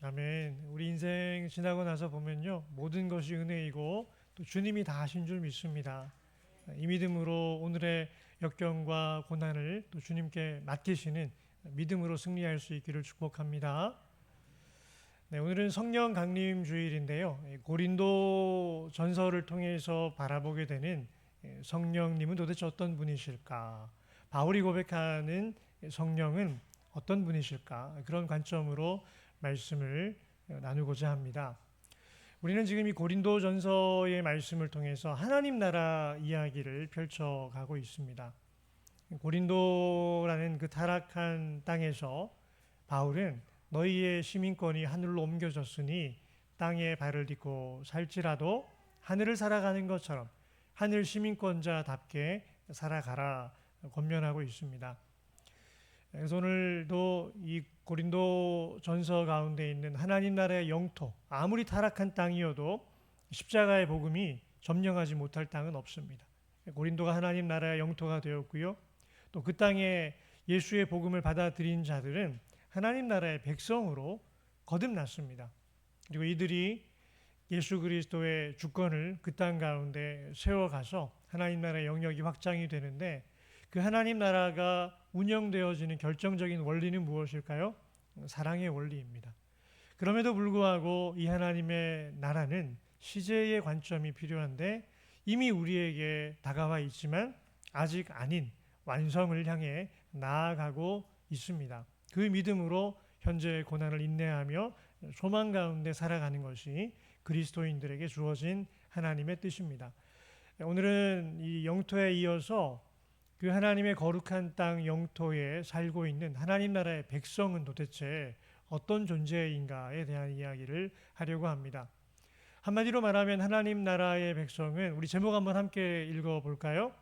아멘. 우리 인생 지나고 나서 보면요, 모든 것이 은혜이고 또 주님이 다 하신 줄 믿습니다. 이 믿음으로 오늘의 역경과 고난을 또 주님께 맡기시는 믿음으로 승리할 수 있기를 축복합니다. 네, 오늘은 성령 강림 주일인데요. 고린도 전서를 통해서 바라보게 되는 성령님은 도대체 어떤 분이실까? 바울이 고백하는 성령은 어떤 분이실까? 그런 관점으로 말씀을 나누고자 합니다. 우리는 지금 이 고린도 전서의 말씀을 통해서 하나님 나라 이야기를 펼쳐가고 있습니다. 고린도라는 그 타락한 땅에서 바울은 너희의 시민권이 하늘로 옮겨졌으니 땅에 발을 딛고 살지라도 하늘을 살아가는 것처럼 하늘 시민권자답게 살아가라 권면하고 있습니다. 그래서 오늘도 이 고린도 전서 가운데 있는 하나님 나라의 영토, 아무리 타락한 땅이어도 십자가의 복음이 점령하지 못할 땅은 없습니다. 고린도가 하나님 나라의 영토가 되었고요. 또 그 땅에 예수의 복음을 받아들인 자들은 하나님 나라의 백성으로 거듭났습니다. 그리고 이들이 예수 그리스도의 주권을 그 땅 가운데 세워가서 하나님 나라의 영역이 확장이 되는데, 그 하나님 나라가 운영되어지는 결정적인 원리는 무엇일까요? 사랑의 원리입니다. 그럼에도 불구하고 이 하나님의 나라는 시제의 관점이 필요한데 이미 우리에게 다가와 있지만 아직 아닌 완성을 향해 나아가고 있습니다. 그 믿음으로 현재의 고난을 인내하며 소망 가운데 살아가는 것이 그리스도인들에게 주어진 하나님의 뜻입니다. 오늘은 이 영토에 이어서 그 하나님의 거룩한 땅 영토에 살고 있는 하나님 나라의 백성은 도대체 어떤 존재인가에 대한 이야기를 하려고 합니다. 한마디로 말하면 하나님 나라의 백성은, 우리 제목 한번 함께 읽어볼까요?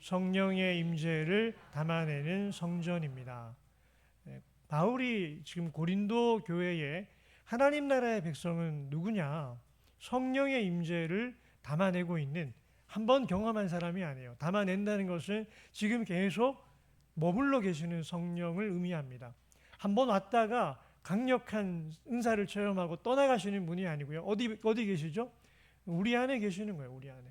성령의 임재를 담아내는 성전입니다. 바울이 지금 고린도 교회에 하나님 나라의 백성은 누구냐? 성령의 임재를 담아내고 있는, 한번 경험한 사람이 아니에요. 담아낸다는 것은 지금 계속 머물러 계시는 성령을 의미합니다. 한번 왔다가 강력한 은사를 체험하고 떠나가시는 분이 아니고요. 어디 계시죠? 우리 안에 계시는 거예요. 우리 안에.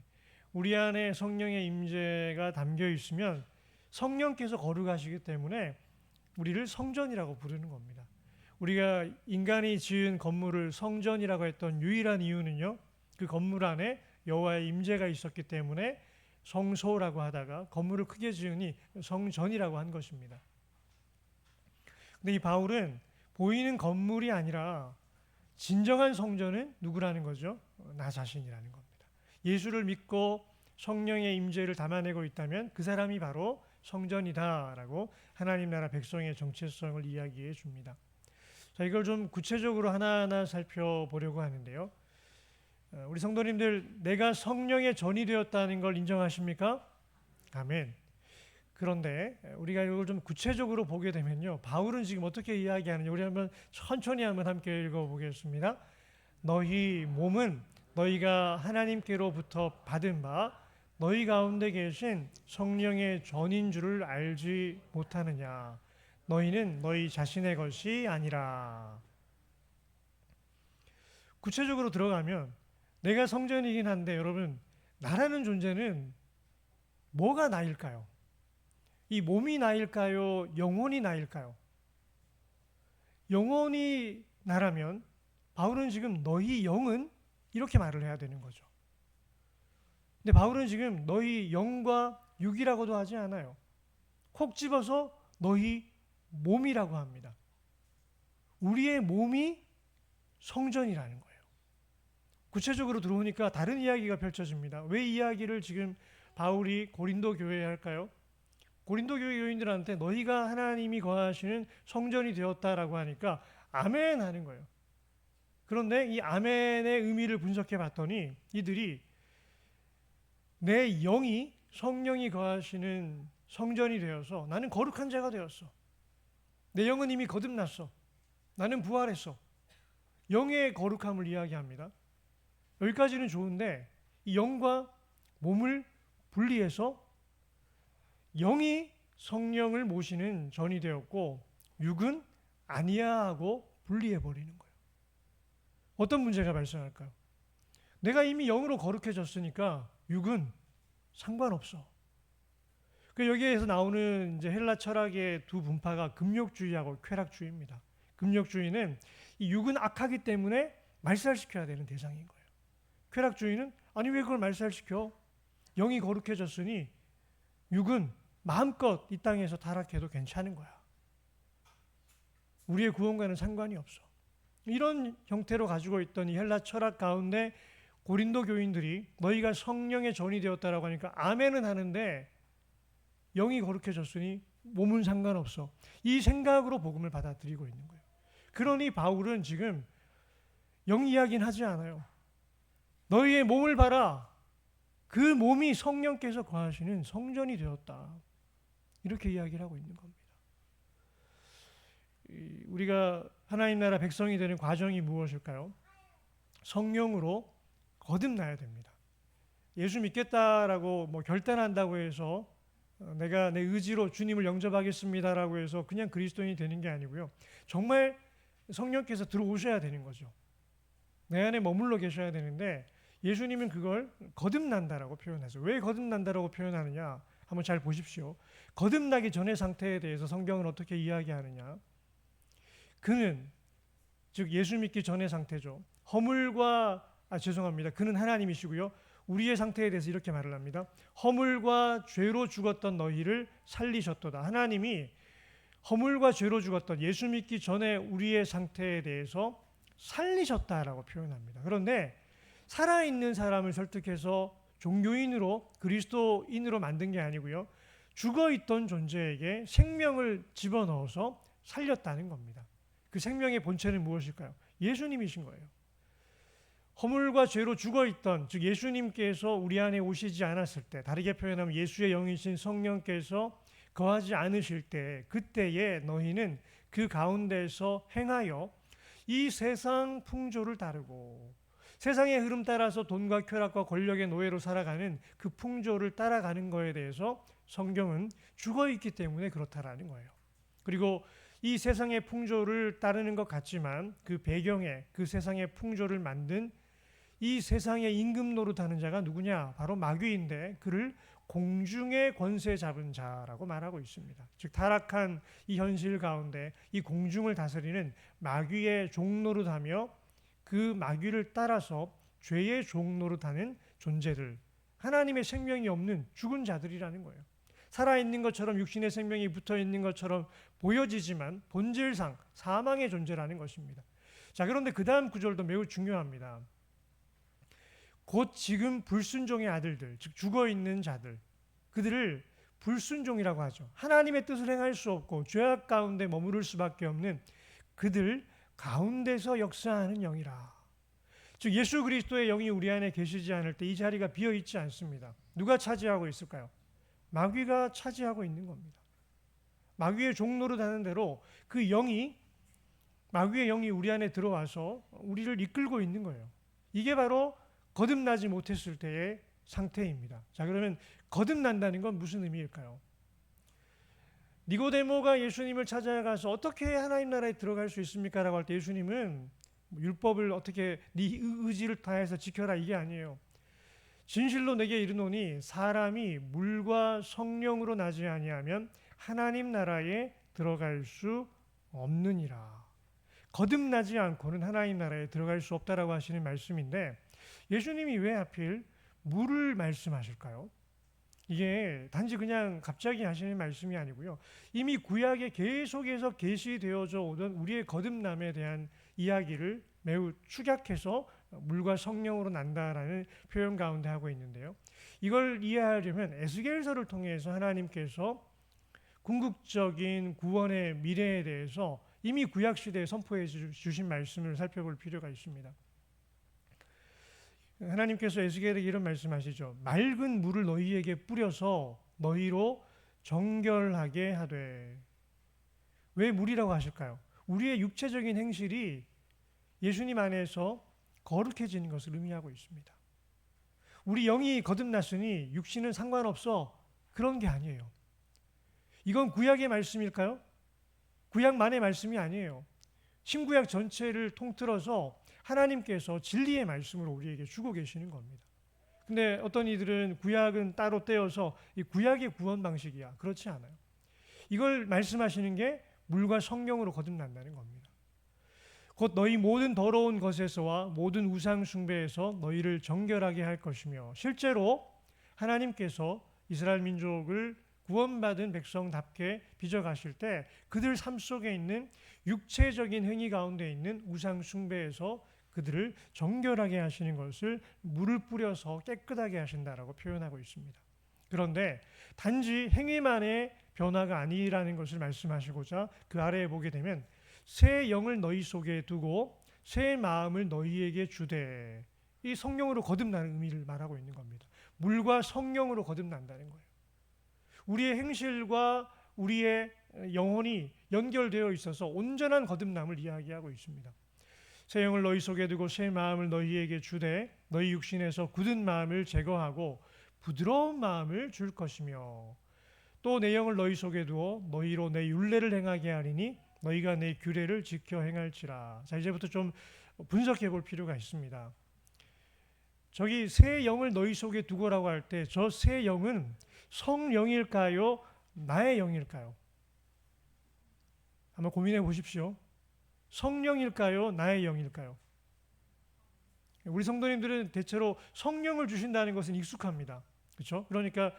우리 안에 성령의 임재가 담겨 있으면 성령께서 거룩하시기 때문에 우리를 성전이라고 부르는 겁니다. 우리가 인간이 지은 건물을 성전이라고 했던 유일한 이유는요, 그 건물 안에 여호와의 임재가 있었기 때문에 성소라고 하다가 건물을 크게 지으니 성전이라고 한 것입니다. 근데 이 바울은 보이는 건물이 아니라 진정한 성전은 누구라는 거죠? 나 자신이라는 겁니다. 예수를 믿고 성령의 임재를 담아내고 있다면 그 사람이 바로 성전이다라고 하나님 나라 백성의 정체성을 이야기해 줍니다. 자, 이걸 좀 구체적으로 하나하나 살펴보려고 하는데요. 우리 성도님들, 내가 성령의 전이 되었다는 걸 인정하십니까? 아멘. 그런데 우리가 이걸 좀 구체적으로 보게 되면요, 바울은 지금 어떻게 이야기하느냐, 우리 한번 천천히 한번 함께 읽어보겠습니다. 너희 몸은 너희가 하나님께로부터 받은 바 너희 가운데 계신 성령의 전인 줄을 알지 못하느냐? 너희는 너희 자신의 것이 아니라. 구체적으로 들어가면 내가 성전이긴 한데, 여러분, 나라는 존재는 뭐가 나일까요? 이 몸이 나일까요? 영혼이 나일까요? 영혼이 나라면 바울은 지금 너희 영은 이렇게 말을 해야 되는 거죠. 근데 바울은 지금 너희 영과 육이라고도 하지 않아요. 콕 집어서 너희 몸이라고 합니다. 우리의 몸이 성전이라는 거예요. 구체적으로 들어오니까 다른 이야기가 펼쳐집니다. 왜 이야기를 지금 바울이 고린도 교회에 할까요? 고린도 교회 교인들한테 너희가 하나님이 거하시는 성전이 되었다라고 하니까 아멘 하는 거예요. 그런데 이 아멘의 의미를 분석해 봤더니 이들이 내 영이 성령이 거하시는 성전이 되어서 나는 거룩한 자가 되었어. 내 영은 이미 거듭났어. 나는 부활했어. 영의 거룩함을 이야기합니다. 여기까지는 좋은데 이 영과 몸을 분리해서 영이 성령을 모시는 전이 되었고 육은 아니야 하고 분리해 버리는 거예요. 어떤 문제가 발생할까요? 내가 이미 영으로 거룩해졌으니까 육은 상관없어. 여기에서 나오는 이제 헬라 철학의 두 분파가 금욕주의하고 쾌락주의입니다. 금욕주의는 이 육은 악하기 때문에 말살시켜야 되는 대상인 거예요. 쾌락주의는 아니 왜 그걸 말살시켜? 영이 거룩해졌으니 육은 마음껏 이 땅에서 타락해도 괜찮은 거야. 우리의 구원과는 상관이 없어. 이런 형태로 가지고 있던 이 헬라 철학 가운데 고린도 교인들이 너희가 성령의 전이 되었다라고 하니까 아멘은 하는데 영이 거룩해졌으니 몸은 상관없어. 이 생각으로 복음을 받아들이고 있는 거예요. 그러니 바울은 지금 영 이야기는 하지 않아요. 너희의 몸을 봐라. 그 몸이 성령께서 거하시는 성전이 되었다. 이렇게 이야기를 하고 있는 겁니다. 우리가 하나님 나라 백성이 되는 과정이 무엇일까요? 성령으로 거듭나야 됩니다. 예수 믿겠다라고 결단한다고 해서 내가 내 의지로 주님을 영접하겠습니다라고 해서 그냥 그리스도인이 되는 게 아니고요. 정말 성령께서 들어오셔야 되는 거죠. 내 안에 머물러 계셔야 되는데 예수님은 그걸 거듭난다라고 표현하죠. 왜 거듭난다라고 표현하느냐? 한번 잘 보십시오. 거듭나기 전의 상태에 대해서 성경은 어떻게 이야기하느냐? 그는 즉 예수 믿기 전의 상태죠. 그는 하나님이시고요. 우리의 상태에 대해서 이렇게 말을 합니다. 허물과 죄로 죽었던 너희를 살리셨도다. 하나님이 허물과 죄로 죽었던 예수 믿기 전에 우리의 상태에 대해서 살리셨다라고 표현합니다. 그런데 살아있는 사람을 설득해서 종교인으로 그리스도인으로 만든 게 아니고요. 죽어있던 존재에게 생명을 집어넣어서 살렸다는 겁니다. 그 생명의 본체는 무엇일까요? 예수님이신 거예요. 허물과 죄로 죽어있던, 즉 예수님께서 우리 안에 오시지 않았을 때, 다르게 표현하면 예수의 영이신 성령께서 거하지 않으실 때, 그때에 너희는 그 가운데서 행하여 이 세상 풍조를 따르고 세상의 흐름 따라서 돈과 쾌락과 권력의 노예로 살아가는 그 풍조를 따라가는 거에 대해서 성경은 죽어있기 때문에 그렇다라는 거예요. 그리고 이 세상의 풍조를 따르는 것 같지만 그 배경에 그 세상의 풍조를 만든 이 세상의 임금 노릇하는 자가 누구냐? 바로 마귀인데 그를 공중의 권세 잡은 자라고 말하고 있습니다. 즉 타락한 이 현실 가운데 이 공중을 다스리는 마귀의 종노릇하며 그 마귀를 따라서 죄의 종노릇하는 존재들, 하나님의 생명이 없는 죽은 자들이라는 거예요. 살아있는 것처럼 육신의 생명이 붙어있는 것처럼 보여지지만 본질상 사망의 존재라는 것입니다. 자, 그런데 그 다음 구절도 매우 중요합니다. 곧 지금 불순종의 아들들, 즉 죽어있는 자들, 그들을 불순종이라고 하죠. 하나님의 뜻을 행할 수 없고 죄악 가운데 머무를 수밖에 없는 그들 가운데서 역사하는 영이라. 즉 예수 그리스도의 영이 우리 안에 계시지 않을 때 이 자리가 비어있지 않습니다. 누가 차지하고 있을까요? 마귀가 차지하고 있는 겁니다. 마귀의 종노릇 하는 대로 그 마귀의 영이 우리 안에 들어와서 우리를 이끌고 있는 거예요. 이게 바로 거듭나지 못했을 때의 상태입니다. 자, 그러면 거듭난다는 건 무슨 의미일까요? 니고데모가 예수님을 찾아가서 어떻게 하나님 나라에 들어갈 수 있습니까? 라고 할 때 예수님은 율법을 어떻게 네 의지를 다해서 지켜라 이게 아니에요. 진실로 내게 이르노니 사람이 물과 성령으로 나지 아니하면 하나님 나라에 들어갈 수 없느니라. 거듭나지 않고는 하나님 나라에 들어갈 수 없다라고 하시는 말씀인데 예수님이 왜 하필 물을 말씀하실까요? 이게 단지 그냥 갑자기 하시는 말씀이 아니고요. 이미 구약에 계속해서 계시되어져 오던 우리의 거듭남에 대한 이야기를 매우 축약해서 물과 성령으로 난다라는 표현 가운데 하고 있는데요. 이걸 이해하려면 에스겔서를 통해서 하나님께서 궁극적인 구원의 미래에 대해서 이미 구약 시대에 선포해 주신 말씀을 살펴볼 필요가 있습니다. 하나님께서 에스겔에게 이런 말씀하시죠. 맑은 물을 너희에게 뿌려서 너희로 정결하게 하되. 왜 물이라고 하실까요? 우리의 육체적인 행실이 예수님 안에서 거룩해지는 것을 의미하고 있습니다. 우리 영이 거듭났으니 육신은 상관없어. 그런 게 아니에요. 이건 구약의 말씀일까요? 구약만의 말씀이 아니에요. 신구약 전체를 통틀어서 하나님께서 진리의 말씀으로 우리에게 주고 계시는 겁니다. 근데 어떤 이들은 구약은 따로 떼어서 이 구약의 구원 방식이야. 그렇지 않아요. 이걸 말씀하시는 게 물과 성령으로 거듭난다는 겁니다. 곧 너희 모든 더러운 것에서와 모든 우상 숭배에서 너희를 정결하게 할 것이며, 실제로 하나님께서 이스라엘 민족을 구원받은 백성답게 빚어가실 때 그들 삶 속에 있는 육체적인 행위 가운데 있는 우상 숭배에서 그들을 정결하게 하시는 것을 물을 뿌려서 깨끗하게 하신다라고 표현하고 있습니다. 그런데 단지 행위만의 변화가 아니라는 것을 말씀하시고자 그 아래에 보게 되면 새 영을 너희 속에 두고 새 마음을 너희에게 주되, 이 성령으로 거듭나는 의미를 말하고 있는 겁니다. 물과 성령으로 거듭난다는 거예요. 우리의 행실과 우리의 영혼이 연결되어 있어서 온전한 거듭남을 이야기하고 있습니다. 새 영을 너희 속에 두고 새 마음을 너희에게 주되 너희 육신에서 굳은 마음을 제거하고 부드러운 마음을 줄 것이며, 또 내 영을 너희 속에 두어 너희로 내 율례를 행하게 하리니 너희가 내 규례를 지켜 행할지라. 자, 이제부터 좀 분석해 볼 필요가 있습니다. 저기 새 영을 너희 속에 두고라고 할 때 저 새 영은 성령일까요? 나의 영일까요? 한번 고민해 보십시오. 성령일까요? 나의 영일까요? 우리 성도님들은 대체로 성령을 주신다는 것은 익숙합니다. 그렇죠? 그러니까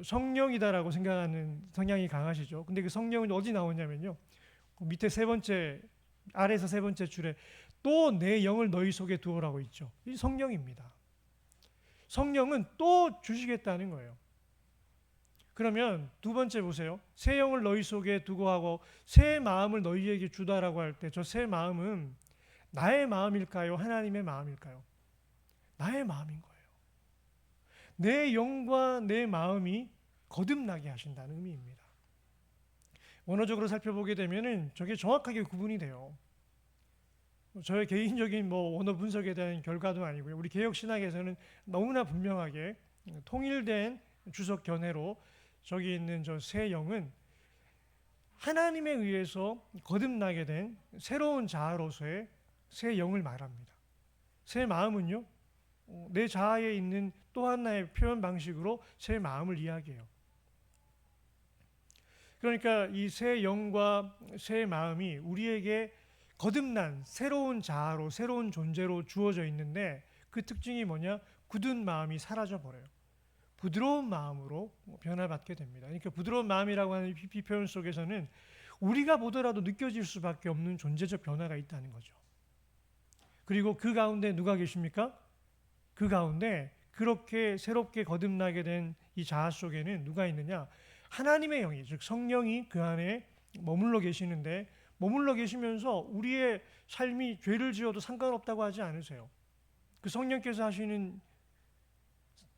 성령이다라고 생각하는 성향이 강하시죠. 근데 그 성령은 어디 나오냐면요, 밑에 세 번째, 아래에서 세 번째 줄에 또 내 영을 너희 속에 두어라고 있죠. 이 성령입니다. 성령은 또 주시겠다는 거예요. 그러면 두 번째 보세요. 새 영을 너희 속에 두고 하고 새 마음을 너희에게 주다라고 할 때 저 새 마음은 나의 마음일까요? 하나님의 마음일까요? 나의 마음인 거예요. 내 영과 내 마음이 거듭나게 하신다는 의미입니다. 원어적으로 살펴보게 되면은 저게 정확하게 구분이 돼요. 저의 개인적인 원어 분석에 대한 결과도 아니고요. 우리 개혁 신학에서는 너무나 분명하게 통일된 주석 견해로 저기 있는 저 새 영은 하나님에 의해서 거듭나게 된 새로운 자아로서의 새 영을 말합니다. 새 마음은요, 내 자아에 있는 또 하나의 표현 방식으로 새 마음을 이야기해요. 그러니까 이 새 영과 새 마음이 우리에게 거듭난 새로운 자아로, 새로운 존재로 주어져 있는데, 그 특징이 뭐냐? 굳은 마음이 사라져 버려요. 부드러운 마음으로 변화받게 됩니다. 그러니까 부드러운 마음이라고 하는 이 표현 속에서는 우리가 보더라도 느껴질 수밖에 없는 존재적 변화가 있다는 거죠. 그리고 그 가운데 누가 계십니까? 그 가운데 그렇게 새롭게 거듭나게 된 이 자아 속에는 누가 있느냐? 하나님의 영이, 즉 성령이 그 안에 머물러 계시는데, 머물러 계시면서 우리의 삶이 죄를 지어도 상관없다고 하지 않으세요. 그 성령께서 하시는,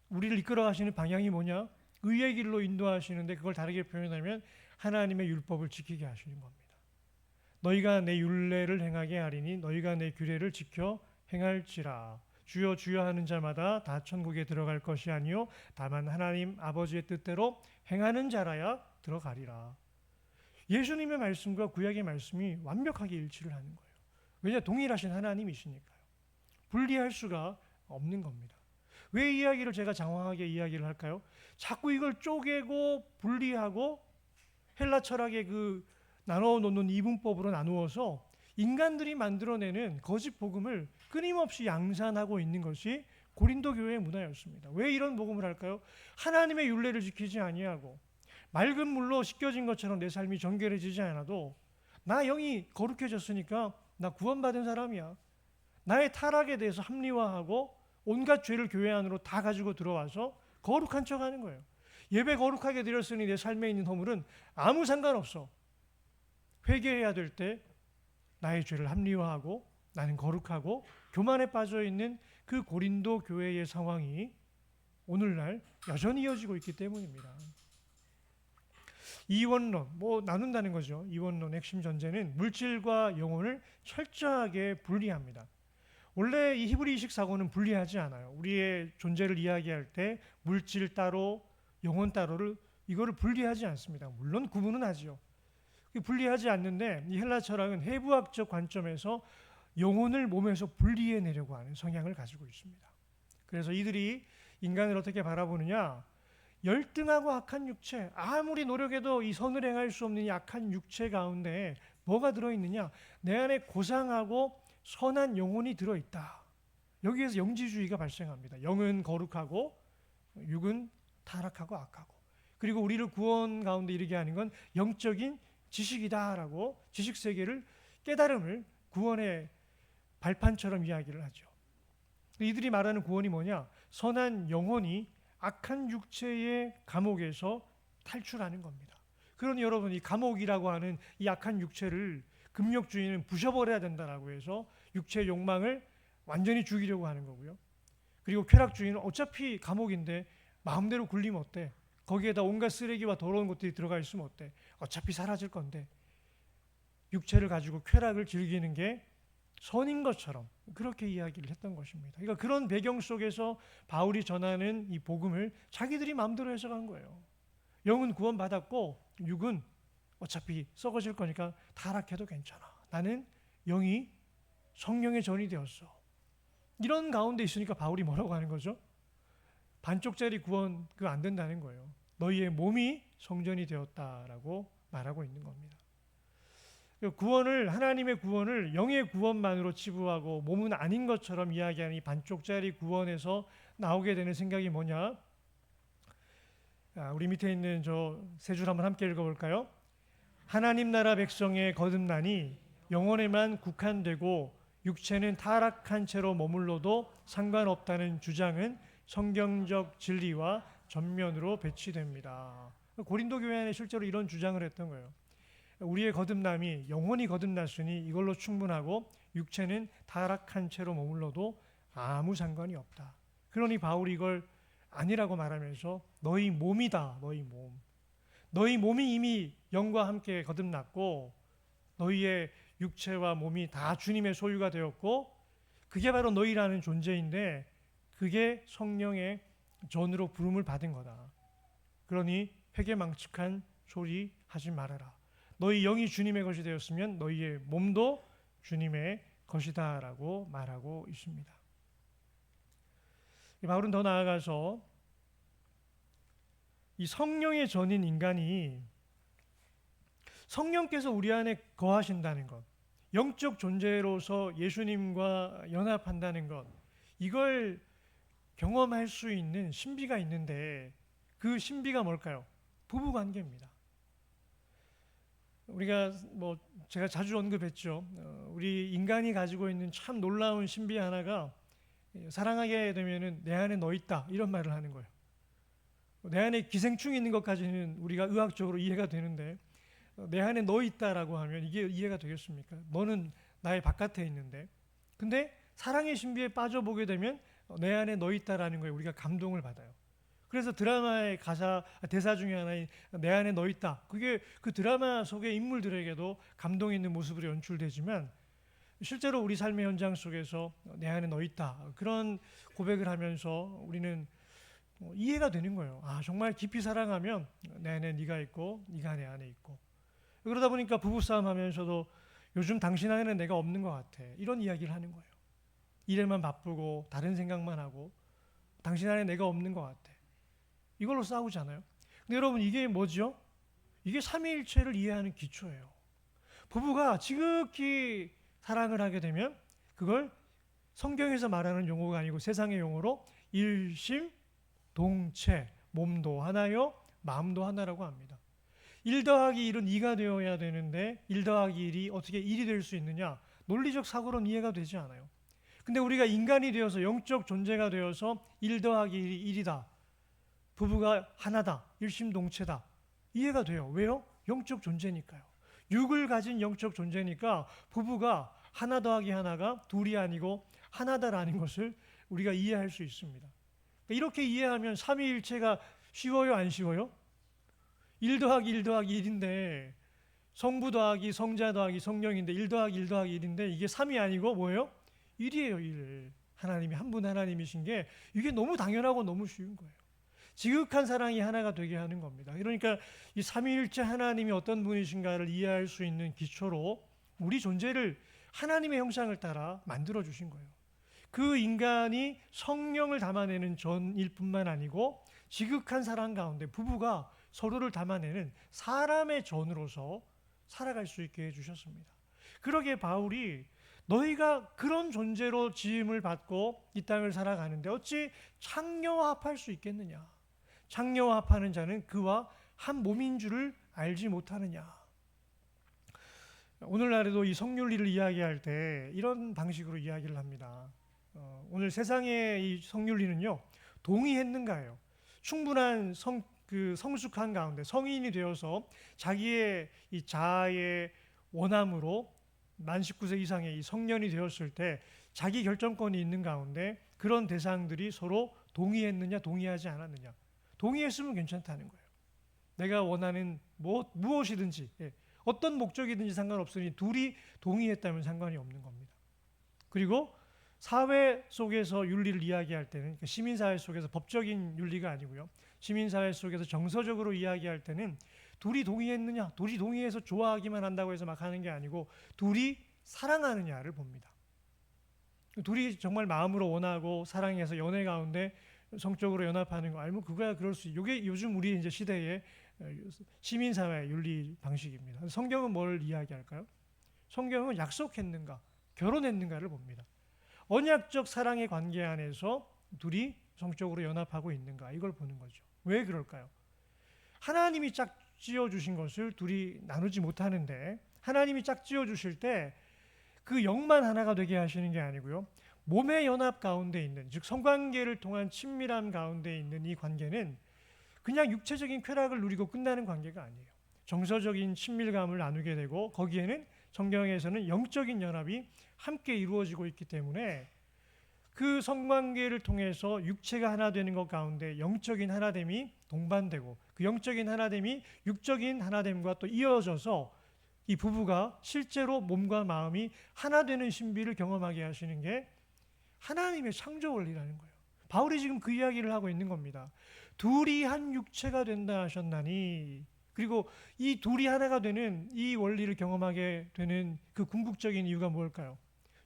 우리를 이끌어 가시는 방향이 뭐냐? 의의 길로 인도하시는데, 그걸 다르게 표현하면 하나님의 율법을 지키게 하시는 겁니다. 너희가 내 율례를 행하게 하리니 너희가 내 규례를 지켜 행할지라. 주여 주여 하는 자마다 다 천국에 들어갈 것이 아니요 다만 하나님 아버지의 뜻대로 행하는 자라야 들어가리라. 예수님의 말씀과 구약의 말씀이 완벽하게 일치를 하는 거예요. 왜냐? 동일하신 하나님이시니까요. 분리할 수가 없는 겁니다. 왜 이야기를 제가 장황하게 이야기를 할까요? 자꾸 이걸 쪼개고 분리하고 헬라 철학의 그 나누어 놓는 이분법으로 나누어서 인간들이 만들어내는 거짓 복음을 끊임없이 양산하고 있는 것이 고린도 교회의 문화였습니다. 왜 이런 복음을 할까요? 하나님의 율례를 지키지 아니하고 맑은 물로 씻겨진 것처럼 내 삶이 정결해지지 않아도 나 영이 거룩해졌으니까 나 구원받은 사람이야. 나의 타락에 대해서 합리화하고 온갖 죄를 교회 안으로 다 가지고 들어와서 거룩한 척하는 거예요. 예배 거룩하게 드렸으니 내 삶에 있는 허물은 아무 상관없어. 회개해야 될 때 나의 죄를 합리화하고 나는 거룩하고 교만에 빠져 있는 그 고린도 교회의 상황이 오늘날 여전히 이어지고 있기 때문입니다. 이원론, 나눈다는 거죠. 이원론 핵심 전제는 물질과 영혼을 철저하게 분리합니다. 원래 이 히브리식 사고는 분리하지 않아요. 우리의 존재를 이야기할 때 물질 따로, 영혼 따로를 이거를 분리하지 않습니다. 물론 구분은 하지요. 분리하지 않는데 이 헬라 철학은 해부학적 관점에서 영혼을 몸에서 분리해내려고 하는 성향을 가지고 있습니다. 그래서 이들이 인간을 어떻게 바라보느냐, 열등하고 악한 육체, 아무리 노력해도 이 선을 행할 수 없는 이 악한 육체 가운데 뭐가 들어있느냐, 내 안에 고상하고 선한 영혼이 들어있다. 여기에서 영지주의가 발생합니다. 영은 거룩하고 육은 타락하고 악하고, 그리고 우리를 구원 가운데 이르게 하는 건 영적인 지식이다라고 지식세계를, 깨달음을 구원의 발판처럼 이야기를 하죠. 이들이 말하는 구원이 뭐냐, 선한 영혼이 악한 육체의 감옥에서 탈출하는 겁니다. 그러니 여러분, 이 감옥이라고 하는 이 악한 육체를 금욕주의는 부셔버려야 된다라고 해서 육체의 욕망을 완전히 죽이려고 하는 거고요. 그리고 쾌락주의는 어차피 감옥인데 마음대로 굴리면 어때? 거기에다 온갖 쓰레기와 더러운 것들이 들어가 있으면 어때? 어차피 사라질 건데 육체를 가지고 쾌락을 즐기는 게 선인 것처럼 그렇게 이야기를 했던 것입니다. 그러니까 그런 배경 속에서 바울이 전하는 이 복음을 자기들이 마음대로 해석한 거예요. 영은 구원받았고 육은 어차피 썩어질 거니까 타락해도 괜찮아. 나는 영이 성령의 전이 되었어. 이런 가운데 있으니까 바울이 뭐라고 하는 거죠? 반쪽짜리 구원 그거 안 된다는 거예요. 너희의 몸이 성전이 되었다라고 말하고 있는 겁니다. 구원을, 하나님의 구원을 영의 구원만으로 치부하고 몸은 아닌 것처럼 이야기하는 이 반쪽짜리 구원에서 나오게 되는 생각이 뭐냐? 우리 밑에 있는 저 세 줄 한번 함께 읽어볼까요? 하나님 나라 백성의 거듭나니 영혼에만 국한되고 육체는 타락한 채로 머물러도 상관없다는 주장은 성경적 진리와 전면으로 배치됩니다. 고린도 교회 안에 실제로 이런 주장을 했던 거예요. 우리의 거듭남이 영혼이 거듭났으니 이걸로 충분하고 육체는 타락한 채로 머물러도 아무 상관이 없다. 그러니 바울이 이걸 아니라고 말하면서 너희 몸이다. 너희 몸. 너희 몸이 이미 영과 함께 거듭났고 너희의 육체와 몸이 다 주님의 소유가 되었고 그게 바로 너희라는 존재인데 그게 성령의 전으로 부름을 받은 거다. 그러니 회개망측한 소리 하지 말아라. 너희 영이 주님의 것이 되었으면 너희의 몸도 주님의 것이다라고 말하고 있습니다. 바울은 더 나아가서 이 성령의 전인 인간이 성령께서 우리 안에 거하신다는 것, 영적 존재로서 예수님과 연합한다는 것, 이걸 경험할 수 있는 신비가 있는데 그 신비가 뭘까요? 부부관계입니다. 우리가 제가 자주 언급했죠. 우리 인간이 가지고 있는 참 놀라운 신비 하나가 사랑하게 되면은 내 안에 너 있다 이런 말을 하는 거예요. 내 안에 기생충이 있는 것까지는 우리가 의학적으로 이해가 되는데 내 안에 너 있다라고 하면 이게 이해가 되겠습니까? 너는 나의 바깥에 있는데, 근데 사랑의 신비에 빠져보게 되면 내 안에 너 있다라는 거에 우리가 감동을 받아요. 그래서 드라마의 대사 중에 하나인 내 안에 너 있다. 그게 그 드라마 속의 인물들에게도 감동 있는 모습으로 연출되지만 실제로 우리 삶의 현장 속에서 내 안에 너 있다. 그런 고백을 하면서 우리는 이해가 되는 거예요. 아, 정말 깊이 사랑하면 내 안에 네가 있고 네가 내 안에 있고. 그러다 보니까 부부싸움 하면서도 요즘 당신 안에는 내가 없는 것 같아. 이런 이야기를 하는 거예요. 일에만 바쁘고 다른 생각만 하고 당신 안에 내가 없는 것 같아. 이걸로 싸우잖아요. 근데 여러분 이게 뭐죠? 이게 삼위일체를 이해하는 기초예요. 부부가 지극히 사랑을 하게 되면 그걸 성경에서 말하는 용어가 아니고 세상의 용어로 일심동체, 몸도 하나요 마음도 하나라고 합니다. 1 더하기 1은 2가 되어야 되는데 1 더하기 1이 어떻게 1이 될 수 있느냐? 논리적 사고로는 이해가 되지 않아요. 근데 우리가 인간이 되어서 영적 존재가 되어서 1 더하기 1이 1이다. 부부가 하나다. 일심동체다. 이해가 돼요. 왜요? 영적 존재니까요. 육을 가진 영적 존재니까 부부가 하나 더하기 하나가 둘이 아니고 하나다라는 것을 우리가 이해할 수 있습니다. 이렇게 이해하면 삼위일체가 쉬워요? 안 쉬워요? 1 더하기 1 더하기 1인데 성부 더하기 성자 더하기 성령인데 1 더하기 1 더하기 1인데 이게 3이 아니고 뭐예요? 1이에요. 1. 하나님이 한 분 하나님이신 게 이게 너무 당연하고 너무 쉬운 거예요. 지극한 사랑이 하나가 되게 하는 겁니다. 그러니까 이 삼위일체 하나님이 어떤 분이신가를 이해할 수 있는 기초로 우리 존재를 하나님의 형상을 따라 만들어 주신 거예요. 그 인간이 성령을 담아내는 전일 뿐만 아니고 지극한 사랑 가운데 부부가 서로를 담아내는 사람의 전으로서 살아갈 수 있게 해주셨습니다. 그러기에 바울이 너희가 그런 존재로 지음을 받고 이 땅을 살아가는데 어찌 창녀와 합할 수 있겠느냐? 창녀와 합하는 자는 그와 한 몸인 줄을 알지 못하느냐? 오늘날에도 이 성윤리를 이야기할 때 이런 방식으로 이야기를 합니다. 오늘 세상의 이 성윤리는요, 동의했는가요? 충분한 성숙한 가운데 성인이 되어서 자기의 이 자아의 원함으로 만 19세 이상의 이 성년이 되었을 때 자기 결정권이 있는 가운데 그런 대상들이 서로 동의했느냐 동의하지 않았느냐. 동의했으면 괜찮다는 거예요. 내가 원하는 무엇이든지 어떤 목적이든지 상관없으니 둘이 동의했다면 상관이 없는 겁니다. 그리고 사회 속에서 윤리를 이야기할 때는 시민사회 속에서 법적인 윤리가 아니고요. 시민사회 속에서 정서적으로 이야기할 때는 둘이 동의했느냐, 둘이 동의해서 좋아하기만 한다고 해서 막 하는 게 아니고 둘이 사랑하느냐를 봅니다. 둘이 정말 마음으로 원하고 사랑해서 연애 가운데 성적으로 연합하는 거 알면 그거야 그럴 수. 이게 요즘 우리 이제 시대의 시민사회 윤리 방식입니다. 성경은 뭘 이야기할까요? 성경은 약속했는가, 결혼했는가를 봅니다. 언약적 사랑의 관계 안에서 둘이 성적으로 연합하고 있는가 이걸 보는 거죠. 왜 그럴까요? 하나님이 짝 지어주신 것을 둘이 나누지 못하는데 하나님이 짝 지어주실 때 그 영만 하나가 되게 하시는 게 아니고요. 몸의 연합 가운데 있는, 즉 성관계를 통한 친밀함 가운데 있는 이 관계는 그냥 육체적인 쾌락을 누리고 끝나는 관계가 아니에요. 정서적인 친밀감을 나누게 되고 거기에는 성경에서는 영적인 연합이 함께 이루어지고 있기 때문에 그 성관계를 통해서 육체가 하나 되는 것 가운데 영적인 하나됨이 동반되고 그 영적인 하나됨이 육적인 하나됨과 또 이어져서 이 부부가 실제로 몸과 마음이 하나 되는 신비를 경험하게 하시는 게 하나님의 창조 원리라는 거예요. 바울이 지금 그 이야기를 하고 있는 겁니다. 둘이 한 육체가 된다 하셨나니, 그리고 이 둘이 하나가 되는 이 원리를 경험하게 되는 그 궁극적인 이유가 뭘까요?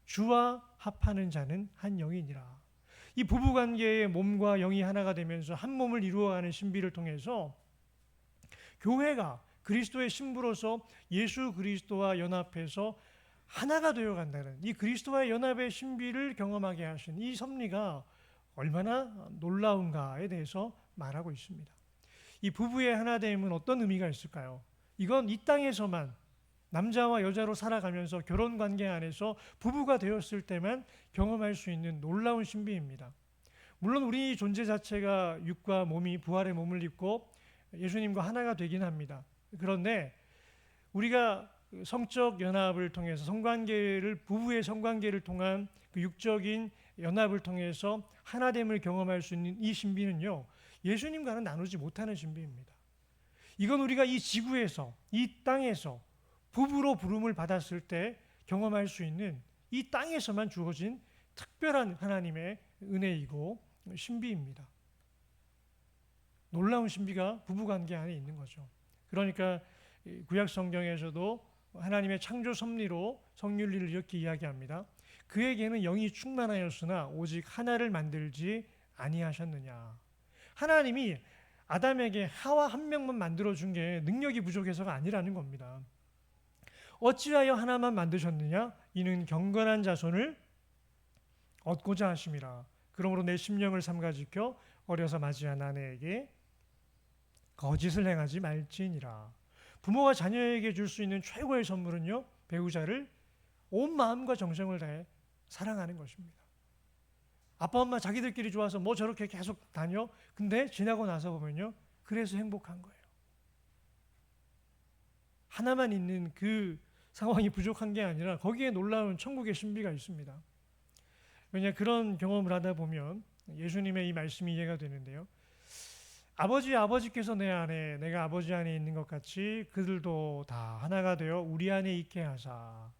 주와 합하는 자는 한 영이니라. 이 부부관계의 몸과 영이 하나가 되면서 한 몸을 이루어가는 신비를 통해서 교회가 그리스도의 신부로서 예수 그리스도와 연합해서 하나가 되어 간다는 이 그리스도와의 연합의 신비를 경험하게 하신 이 섭리가 얼마나 놀라운가에 대해서 말하고 있습니다. 이 부부의 하나됨은 어떤 의미가 있을까요? 이건 이 땅에서만 남자와 여자로 살아가면서 결혼 관계 안에서 부부가 되었을 때만 경험할 수 있는 놀라운 신비입니다. 물론 우리 존재 자체가 육과 몸이 부활의 몸을 입고 예수님과 하나가 되긴 합니다. 그런데 우리가 성적 연합을 통해서 부부의 성관계를 통한 그 육적인 연합을 통해서 하나됨을 경험할 수 있는 이 신비는요, 예수님과는 나누지 못하는 신비입니다. 이건 우리가 이 지구에서, 이 땅에서 부부로 부름을 받았을 때 경험할 수 있는 이 땅에서만 주어진 특별한 하나님의 은혜이고 신비입니다. 놀라운 신비가 부부관계 안에 있는 거죠. 그러니까 구약 성경에서도 하나님의 창조 섭리로 성윤리를 이렇게 이야기합니다. 그에게는 영이 충만하였으나 오직 하나를 만들지 아니하셨느냐. 하나님이 아담에게 하와 한 명만 만들어준 게 능력이 부족해서가 아니라는 겁니다. 어찌하여 하나만 만드셨느냐? 이는 경건한 자손을 얻고자 하심이라. 그러므로 내 심령을 삼가 지켜 어려서 맞이한 아내에게 거짓을 행하지 말지니라. 부모가 자녀에게 줄 수 있는 최고의 선물은요, 배우자를 온 마음과 정성을 다해 사랑하는 것입니다. 아빠 엄마 자기들끼리 좋아서 뭐 저렇게 계속 다녀? 근데 지나고 나서 보면요, 그래서 행복한 거예요. 하나만 있는 그 상황이 부족한 게 아니라 거기에 놀라운 천국의 신비가 있습니다. 왜냐, 그런 경험을 하다 보면 예수님의 이 말씀이 이해가 되는데요. 아버지께서 내 안에, 내가 아버지 안에 있는 것 같이 그들도 다 하나가 되어 우리 안에 있게 하사.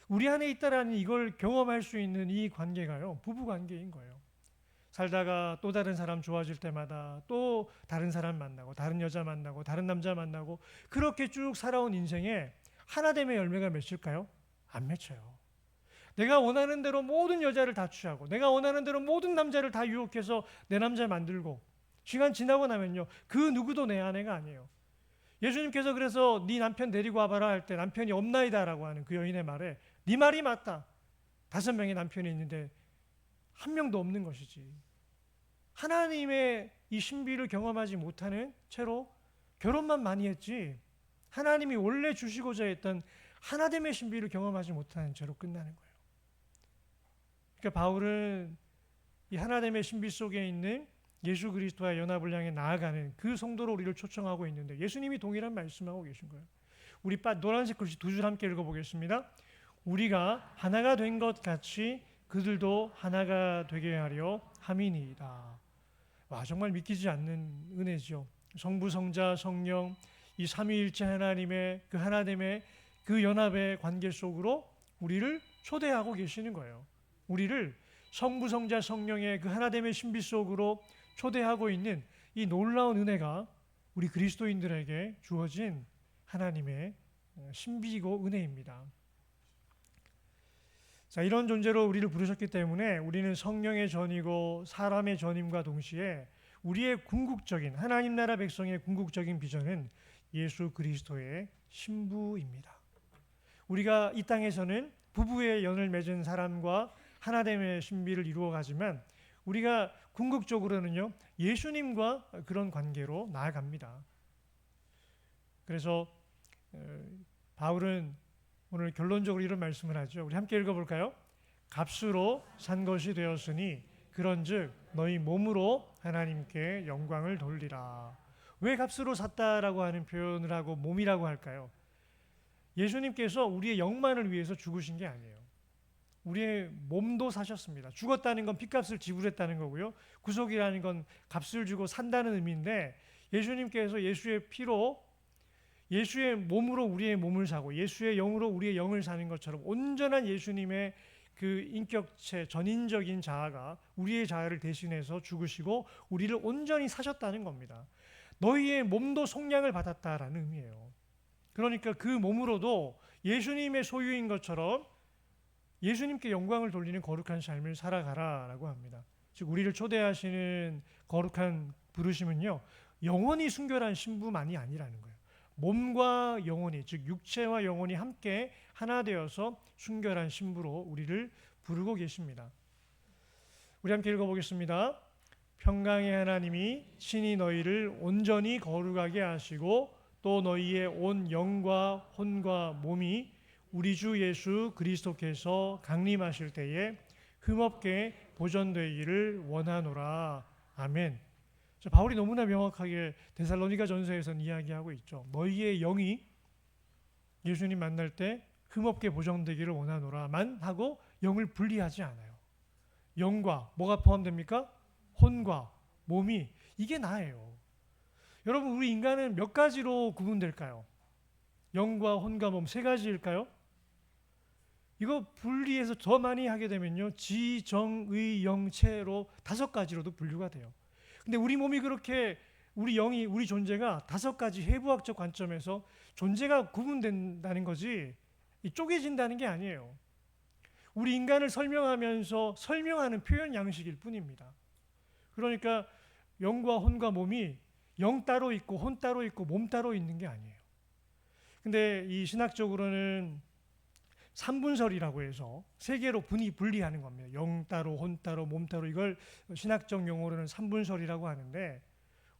우리 안에 있다라는 이걸 경험할 수 있는 이 관계가요, 부부 관계인 거예요. 살다가 또 다른 사람 좋아질 때마다 또 다른 사람 만나고 다른 여자 만나고 다른 남자 만나고 그렇게 쭉 살아온 인생에 하나됨의 열매가 맺힐까요? 안 맺혀요. 내가 원하는 대로 모든 여자를 다 취하고 내가 원하는 대로 모든 남자를 다 유혹해서 내 남자 만들고 시간 지나고 나면요, 그 누구도 내 아내가 아니에요. 예수님께서 그래서 네 남편 데리고 와봐라 할 때 남편이 없나이다라고 하는 그 여인의 말에 네 말이 맞다. 5명의 남편이 있는데 한 명도 없는 것이지. 하나님의 이 신비를 경험하지 못하는 채로 결혼만 많이 했지 하나님이 원래 주시고자 했던 하나됨의 신비를 경험하지 못하는 채로 끝나는 거예요. 그러니까 바울은 이 하나됨의 신비 속에 있는 예수 그리스도와 연합을 향해 나아가는 그 성도로 우리를 초청하고 있는데 예수님이 동일한 말씀하고 계신 거예요. 우리 노란색 글씨 2줄 함께 읽어보겠습니다. 우리가 하나가 된 것 같이 그들도 하나가 되게 하려 함이니이다. 와, 정말 믿기지 않는 은혜죠. 성부, 성자, 성령 이 삼위일체 하나님의 그 하나됨의 그 연합의 관계 속으로 우리를 초대하고 계시는 거예요. 우리를 성부, 성자, 성령의 그 하나됨의 신비 속으로 초대하고 있는 이 놀라운 은혜가 우리 그리스도인들에게 주어진 하나님의 신비이고 은혜입니다. 자, 이런 존재로 우리를 부르셨기 때문에 우리는 성령의 전이고 사람의 전임과 동시에 우리의 궁극적인 하나님 나라 백성의 궁극적인 비전은 예수 그리스도의 신부입니다. 우리가 이 땅에서는 부부의 연을 맺은 사람과 하나됨의 신비를 이루어가지만 우리가 궁극적으로는요 예수님과 그런 관계로 나아갑니다. 그래서 바울은 오늘 결론적으로 이런 말씀을 하죠. 우리 함께 읽어볼까요? 값으로 산 것이 되었으니 그런즉 너희 몸으로 하나님께 영광을 돌리라. 왜 값으로 샀다라고 하는 표현을 하고 몸이라고 할까요? 예수님께서 우리의 영만을 위해서 죽으신 게 아니에요. 우리의 몸도 사셨습니다. 죽었다는 건 핏값을 지불했다는 거고요. 구속이라는 건 값을 주고 산다는 의미인데 예수님께서 예수의 피로 예수의 몸으로 우리의 몸을 사고 예수의 영으로 우리의 영을 사는 것처럼 온전한 예수님의 그 인격체 전인적인 자아가 우리의 자아를 대신해서 죽으시고 우리를 온전히 사셨다는 겁니다. 너희의 몸도 속량을 받았다라는 의미예요. 그러니까 그 몸으로도 예수님의 소유인 것처럼 예수님께 영광을 돌리는 거룩한 삶을 살아가라라고 합니다. 즉 우리를 초대하시는 거룩한 부르심은요 영원히 순결한 신부만이 아니라는 거예요. 몸과 영혼이 즉 육체와 영혼이 함께 하나 되어서 순결한 신부로 우리를 부르고 계십니다. 우리 함께 읽어보겠습니다. 평강의 하나님이 친히 너희를 온전히 거룩하게 하시고 또 너희의 온 영과 혼과 몸이 우리 주 예수 그리스도께서 강림하실 때에 흠없게 보존되기를 원하노라. 아멘. 바울이 너무나 명확하게 데살로니가 전서에서는 이야기하고 있죠. 너희의 영이 예수님 만날 때 흠없게 보존되기를 원하노라만 하고 영을 분리하지 않아요. 영과 뭐가 포함됩니까? 혼과 몸이 이게 나예요. 여러분 우리 인간은 몇 가지로 구분될까요? 영과 혼과 몸 3가지일까요? 이거 분리해서 더 많이 하게 되면요 지, 정, 의, 영체로 5가지로도 분류가 돼요. 근데 우리 몸이 그렇게 우리 영이 우리 존재가 5가지 해부학적 관점에서 존재가 구분된다는 거지 쪼개진다는 게 아니에요. 우리 인간을 설명하면서 설명하는 표현 양식일 뿐입니다. 그러니까 영과 혼과 몸이 영 따로 있고 혼 따로 있고 몸 따로 있는 게 아니에요. 근데 이 신학적으로는 삼분설이라고 해서 3개로 분리하는 겁니다. 영 따로 혼 따로 몸 따로 이걸 신학적 용어로는 삼분설이라고 하는데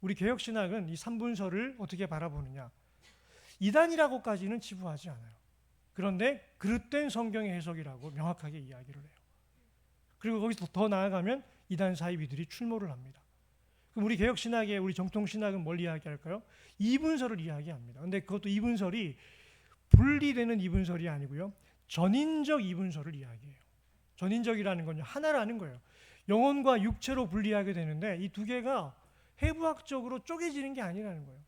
우리 개혁신학은 이 삼분설을 어떻게 바라보느냐 이단이라고까지는 치부하지 않아요. 그런데 그릇된 성경의 해석이라고 명확하게 이야기를 해요. 그리고 거기서 더 나아가면 이단 사이비들이 출몰을 합니다. 그럼 우리 개혁신학의 우리 정통신학은 뭘 이야기할까요? 이분설을 이야기합니다. 그런데 그것도 이분설이 분리되는 이분설이 아니고요. 전인적 이분설을 이야기해요. 전인적이라는 건 하나라는 거예요. 영혼과 육체로 분리하게 되는데 이 2개가 해부학적으로 쪼개지는 게 아니라는 거예요.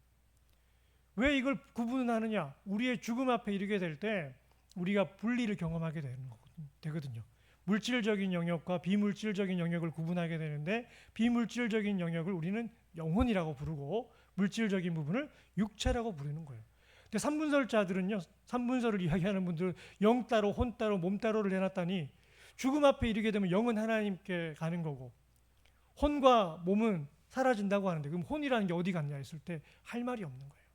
왜 이걸 구분하느냐? 우리의 죽음 앞에 이르게 될 때 우리가 분리를 경험하게 되거든요. 물질적인 영역과 비물질적인 영역을 구분하게 되는데 비물질적인 영역을 우리는 영혼이라고 부르고 물질적인 부분을 육체라고 부르는 거예요. 근데 삼분설자들은요, 삼분설을 이야기하는 분들은 영 따로 혼 따로 몸 따로를 해놨다니 죽음 앞에 이르게 되면 영은 하나님께 가는 거고 혼과 몸은 사라진다고 하는데 그럼 혼이라는 게 어디 갔냐 했을 때 할 말이 없는 거예요.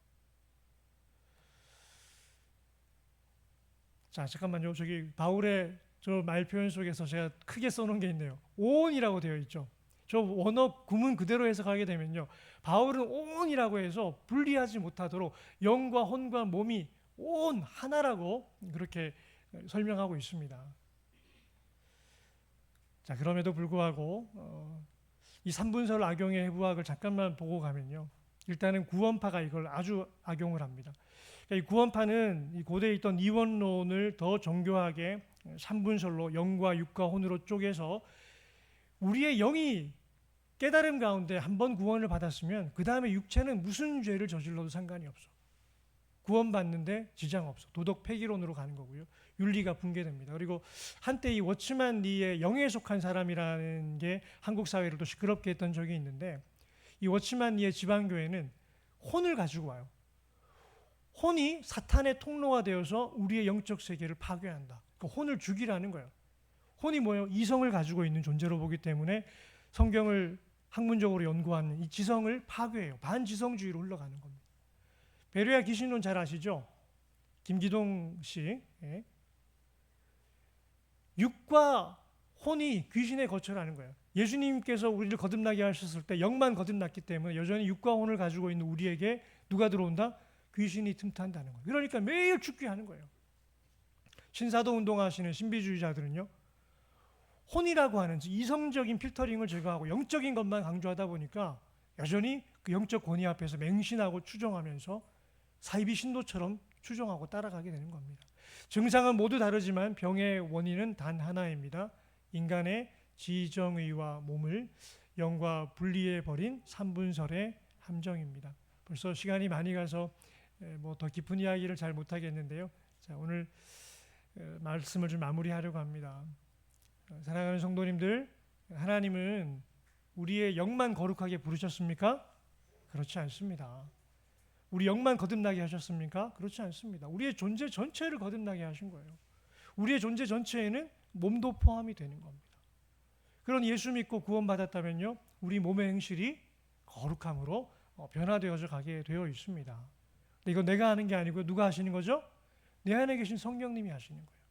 자, 잠깐만요. 저기 바울의 저 말 표현 속에서 제가 크게 써놓은 게 있네요. 온이라고 되어 있죠. 저 원어 구문 그대로 해석하게 되면요, 바울은 온이라고 해서 분리하지 못하도록 영과 혼과 몸이 온 하나라고 그렇게 설명하고 있습니다. 자, 그럼에도 불구하고 이 삼분설 악용의 해부학을 잠깐만 보고 가면요, 일단은 구원파가 이걸 아주 악용을 합니다. 그러니까 이 구원파는 이 고대에 있던 이원론을 더 정교하게 삼분설로 영과 육과 혼으로 쪼개서 우리의 영이 깨달음 가운데 한번 구원을 받았으면 그 다음에 육체는 무슨 죄를 저질러도 상관이 없어. 구원받는데 지장 없어. 도덕 폐기론으로 가는 거고요. 윤리가 붕괴됩니다. 그리고 한때 이 워치만 리의 영에 속한 사람이라는 게 한국 사회를 또 시끄럽게 했던 적이 있는데, 이 워치만 리의 지방교회는 혼을 가지고 와요. 혼이 사탄의 통로가 되어서 우리의 영적 세계를 파괴한다. 그 혼을 죽이라는 거예요. 혼이 뭐예요? 이성을 가지고 있는 존재로 보기 때문에 성경을 학문적으로 연구하는 이 지성을 파괴해요. 반지성주의로 흘러가는 겁니다. 베레아 귀신론 잘 아시죠? 김기동 씨. 예. 육과 혼이 귀신의 거처라는 거예요. 예수님께서 우리를 거듭나게 하셨을 때 영만 거듭났기 때문에 여전히 육과 혼을 가지고 있는 우리에게 누가 들어온다? 귀신이 틈탄다는 거예요. 그러니까 매일 죽게 하는 거예요. 신사도 운동하시는 신비주의자들은요, 혼이라고 하는 이성적인 필터링을 제거하고 영적인 것만 강조하다 보니까 여전히 그 영적 권위 앞에서 맹신하고 추종하면서 사이비 신도처럼 추종하고 따라가게 되는 겁니다. 증상은 모두 다르지만 병의 원인은 단 하나입니다. 인간의 지정의와 몸을 영과 분리해버린 삼분설의 함정입니다. 벌써 시간이 많이 가서 뭐 더 깊은 이야기를 잘 못하겠는데요. 자, 오늘 말씀을 좀 마무리하려고 합니다. 사랑하는 성도님들, 하나님은 우리의 영만 거룩하게 부르셨습니까? 그렇지 않습니다. 우리 영만 거듭나게 하셨습니까? 그렇지 않습니다. 우리의 존재 전체를 거듭나게 하신 거예요. 우리의 존재 전체에는 몸도 포함이 되는 겁니다. 그런 예수 믿고 구원받았다면요, 우리 몸의 행실이 거룩함으로 변화되어져 가게 되어 있습니다. 근데 이건 내가 하는 게 아니고 누가 하시는 거죠? 내 안에 계신 성령님이 하시는 거예요.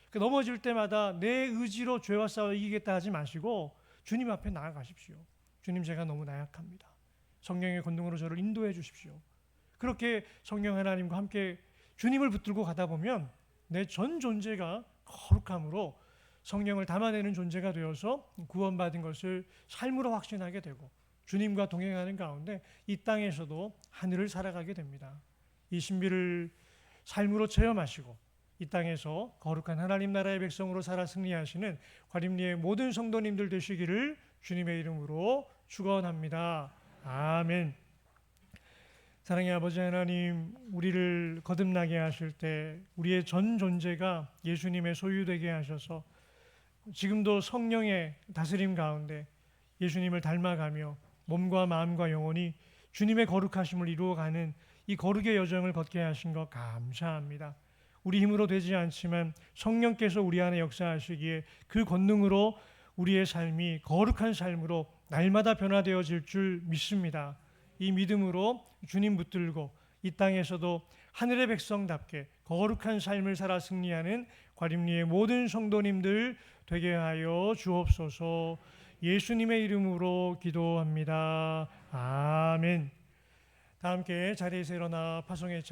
그러니까 넘어질 때마다 내 의지로 죄와 싸워 이기겠다 하지 마시고 주님 앞에 나아가십시오. 주님, 제가 너무 나약합니다. 성령의 권능으로 저를 인도해 주십시오. 그렇게 성령 하나님과 함께 주님을 붙들고 가다 보면 내 전 존재가 거룩함으로 성령을 담아내는 존재가 되어서 구원받은 것을 삶으로 확신하게 되고 주님과 동행하는 가운데 이 땅에서도 하늘을 살아가게 됩니다. 이 신비를 삶으로 체험하시고 이 땅에서 거룩한 하나님 나라의 백성으로 살아 승리하시는 과림리의 모든 성도님들 되시기를 주님의 이름으로 축원합니다. 아멘. 사랑의 아버지 하나님, 우리를 거듭나게 하실 때 우리의 전 존재가 예수님의 소유되게 하셔서 지금도 성령의 다스림 가운데 예수님을 닮아가며 몸과 마음과 영혼이 주님의 거룩하심을 이루어가는 이 거룩의 여정을 걷게 하신 것 감사합니다. 우리 힘으로 되지 않지만 성령께서 우리 안에 역사하시기에 그 권능으로 우리의 삶이 거룩한 삶으로 날마다 변화되어질 줄 믿습니다. 이 믿음으로 주님 붙들고 이 땅에서도 하늘의 백성답게 거룩한 삶을 살아 승리하는 과림리의 모든 성도님들 되게 하여 주옵소서. 예수님의 이름으로 기도합니다. 아멘. 다 함께 자리에서 일어나 파송의